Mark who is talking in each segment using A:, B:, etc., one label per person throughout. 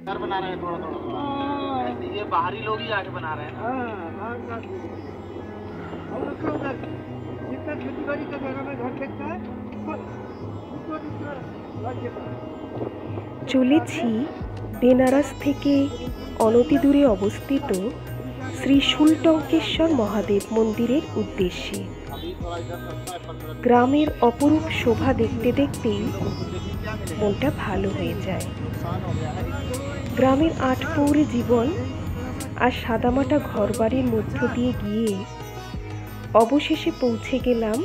A: घर बना रहे हैं थोड़ा थोड़ा। ये बाहरी लोग ही आके बना रहे हैं ना। हम लोग का उधर जितना खेती बाड़ी का जगह में घर देखता है
B: চলেছি বেনারস থেকে অনতি দূরে অবস্থিত শ্রী শুলটঙ্কেশ্বর মহাদেব মন্দিরের উদ্দেশ্যে। গ্রামের অপরূপ শোভা দেখতে দেখতেই মনটা ভালো হয়ে যায়। গ্রামের আটপৌরে জীবন আর সাদামাটা ঘরবাড়ির মধ্য দিয়ে গিয়ে অবশেষে পৌঁছে গেলাম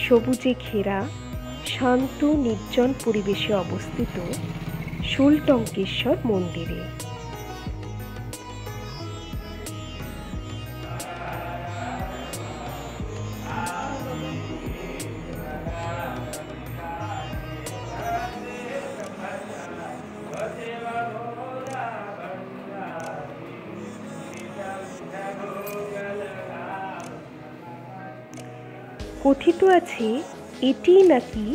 B: সবুজে ঘেরা শান্ত নির্জন পরিবেশে অবস্থিত শুলটঙ্কেশ্বর মন্দিরে। কথিত আছে এটি নাকি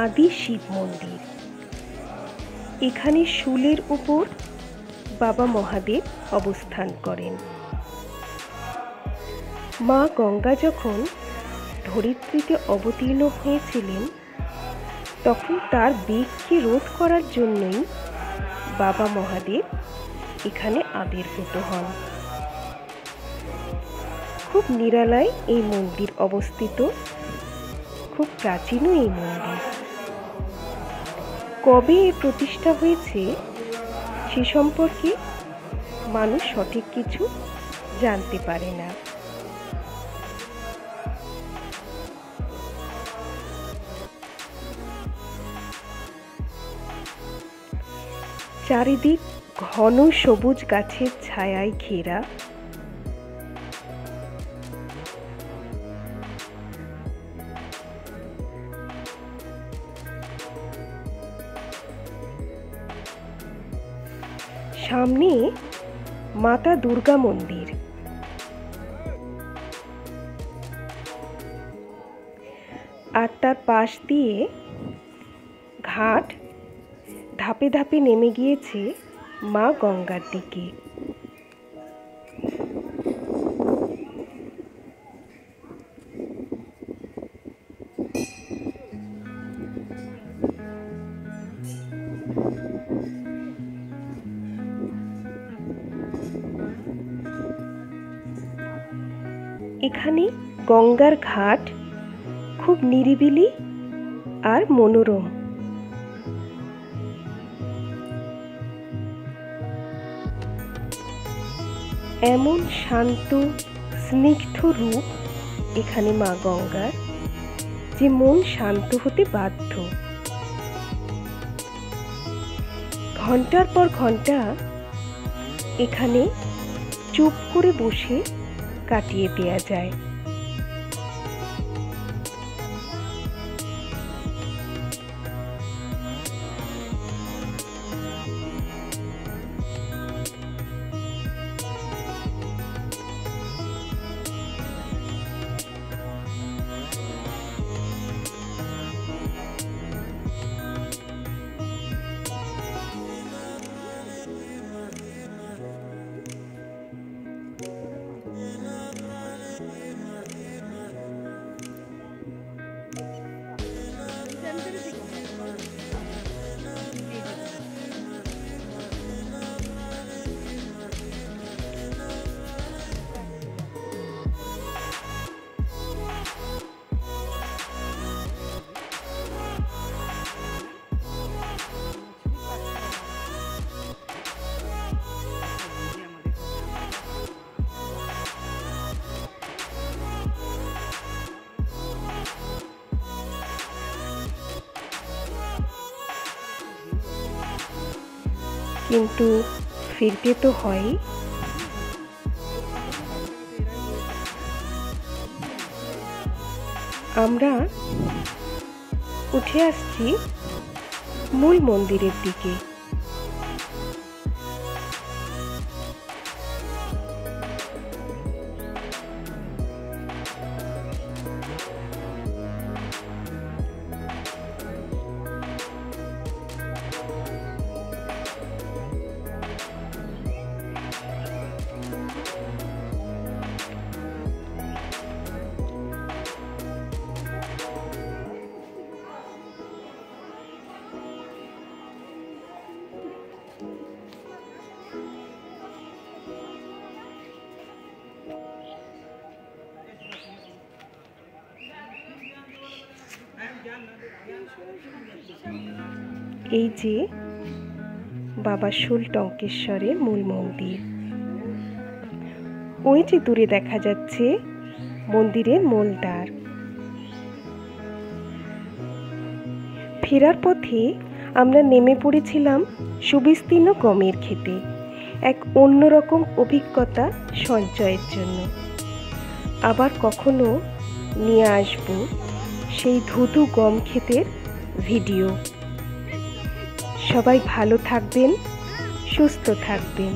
B: আদি শিব মন্দির। এখানে শুলের উপর বাবা মহাদেব অবস্থান করেন। মা গঙ্গা যখন ধরিত্রীতে অবতীর্ণ হয়েছিলেন তখন তার বেগকে রোধ করার জন্যই বাবা মহাদেব এখানে আবির্ভূত হন। খুব নিরালায় এই মন্দির অবস্থিত, খুব প্রাচীন এই মন্দির। কবে এর প্রতিষ্ঠা হয়েছে সে সম্পর্কে মানুষ সঠিক কিছু জানতে পারে না। চারিদিক ঘন সবুজ গাছের ছায়ায় ঘেরা। সামনে মাতা দুর্গা মন্দির। আর তার পাশ দিয়ে ঘাট ধাপে ধাপে নেমে গিয়েছে মা গঙ্গার দিকে। এখানে গঙ্গার ঘাট খুব নিরিবিলি আর মনোরম। এমন শান্ত স্নিগ্ধ রূপ এখানে মা গঙ্গার যে মন শান্ত হতে বাধ্য। ঘন্টার পর ঘন্টা এখানে চুপ করে বসে কাটিয়ে দেয়া যায়। কিন্তু ফিরতে তো হয়। আমরা উঠে আসছি মূল মন্দিরের দিকে। এই যে বাবা শুলটঙ্কেশ্বরের মূল মন্দির। ওই যে দূরে দেখা যাচ্ছে মন্দিরের মূল দ্বার। ফেরার পথে আমরা নেমে পড়েছিলাম সুবিস্তীর্ণ গমের ক্ষেতে, এক অন্যরকম অভিজ্ঞতা সঞ্চয়ের জন্য। আবার কখনো নিয়ে আসব সেই ধুধু গম ক্ষেতের ভিডিও। সবাই ভালো থাকবেন, সুস্থ থাকবেন।